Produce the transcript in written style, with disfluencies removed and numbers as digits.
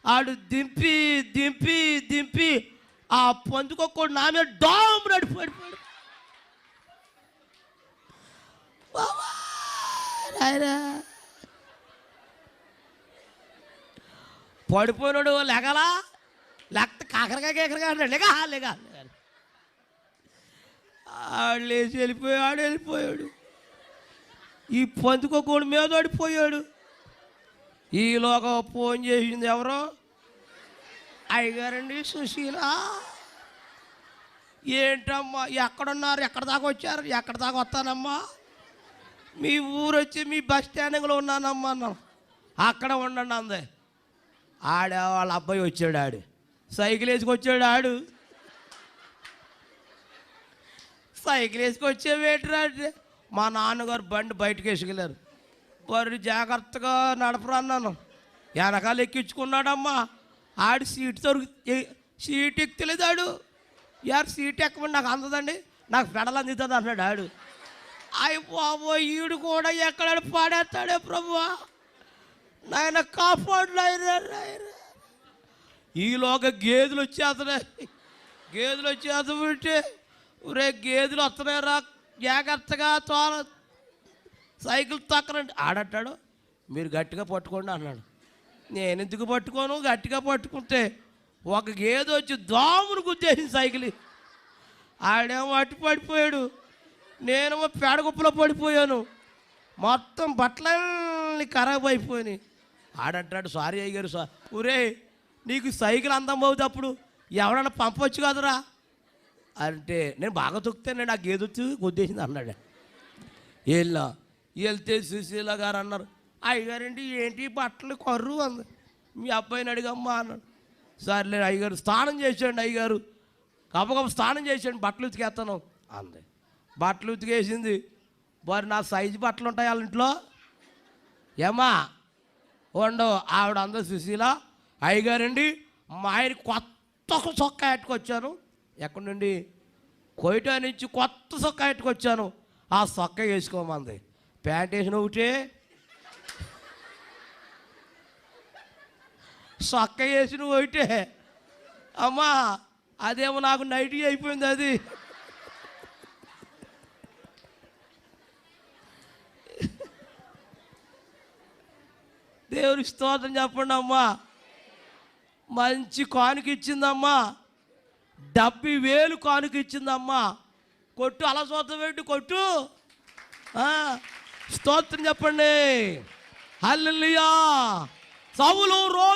ఆడు దింపి దింపి దింపి ఆ పందుకోకుండా నా మీద డామ్ నడిపోయాడు. పడిపోయినాడు లెగలా, లేకపోతే కాకరకాయ అన్నాడు. లేగా ఆడు లేచి వెళ్ళిపోయాడు. ఈ పందుకోకుండా మీద పడిపోయాడు. ఈలోగా ఫోన్ చేసింది ఎవరో, అయ్యగారండి సుశీల. ఏంటమ్మా ఎక్కడున్నారు, ఎక్కడ దాకా వచ్చారు? ఎక్కడ దాకా వస్తానమ్మా, మీ ఊరు వచ్చి మీ బస్ స్టాండింగ్లో ఉన్నానమ్మా అన్నాను. అక్కడ ఉండండి అందే. వాళ్ళ అబ్బాయి వచ్చాడు, ఆడు సైకిల్ వేసుకొచ్చాడు. ఆడు సైకిల్ వేసుకొచ్చేవేట్రా, మా నాన్నగారు బండి బయటకు వేసుకెళ్ళారు. బరి జాగ్రత్తగా నడపరా అన్నాను. వెనకాల ఎక్కించుకున్నాడమ్మా. ఆడు సీట్ ఎక్కలేదు. ఆడు సీట్ ఎక్కమని నాకు అందదండి, నాకు పెడలు అందుతుంది అన్నాడు. ఆడు బాబో ఈడు కూడా ఎక్కడ పాడేస్తాడే ప్రభువా, నాయన కాపాడు నాయన. ఈలోగా గేదెలు వచ్చేస్తుంటే ఊరే గేదెలు వస్తున్నాయరా జాగ్రత్తగా తోల సైకిల్ తక్కనండి. ఆడంటాడు మీరు గట్టిగా పట్టుకోండి అన్నాడు. నేను ఎందుకు పట్టుకోను, గట్టిగా పట్టుకుంటే ఒక గేదె వచ్చి దోమును గుద్దేసింది సైకిల్. ఆడేమో అట్టి పడిపోయాడు, నేనేమో పేడగుప్పలో పడిపోయాను. మొత్తం బట్టలన్నీ ఖరాబ్ అయిపోయినాయి. ఆడంటాడు సారీ అయ్యారు సార్, ఊరే నీకు సైకిల్ అందం అవుతుంది, అప్పుడు ఎవడన్నా పంపవచ్చు కదరా అంటే, నేను బాగా తొక్కుతాను, ఆ గేదె వచ్చి గుద్దేసింది అన్నాడు. వెళ్తే సుశీల గారు అన్నారు, అయ్యగారండి ఏంటి బట్టలు కర్రు అంది. మీ అబ్బాయిని అడిగమ్మా అన్నాడు. సర్లే అయ్యగారు స్నానం చేసేయండి, అయ్యగారు గబగబ స్నానం చేసేయండి, బట్టలు ఉతికేస్తాను అంది. బట్టలు ఉతికేసింది. మరి నా సైజు బట్టలు ఉంటాయి వాళ్ళ ఇంట్లో ఏమా ఉండవు. ఆవిడ అందరూ సుశీల అయ్యగారండి మా ఆయన కొత్త చొక్కా ఎట్టుకొచ్చాను. ఎక్కడి నుండి? కోయిటా నుంచి కొత్త చొక్కా ఎట్టుకొచ్చాను, ఆ చొక్కా వేసుకోమంది. ప్యాంట్ వేసిన ఒకటే, చొక్కా వేసిన ఒకటే. అమ్మా అదేమో నాకు నైటీ అయిపోయింది. అది దేవుడికి స్తోత్రం చెప్పండి అమ్మా. మంచి కానుక ఇచ్చిందమ్మా, 70,000 కానుక ఇచ్చిందమ్మా. కొట్టు అలా స్తోత్రం పెట్టి కొట్టు, స్తోత్రం చెప్పండి. హల్లెలూయా. సౌలు రోజు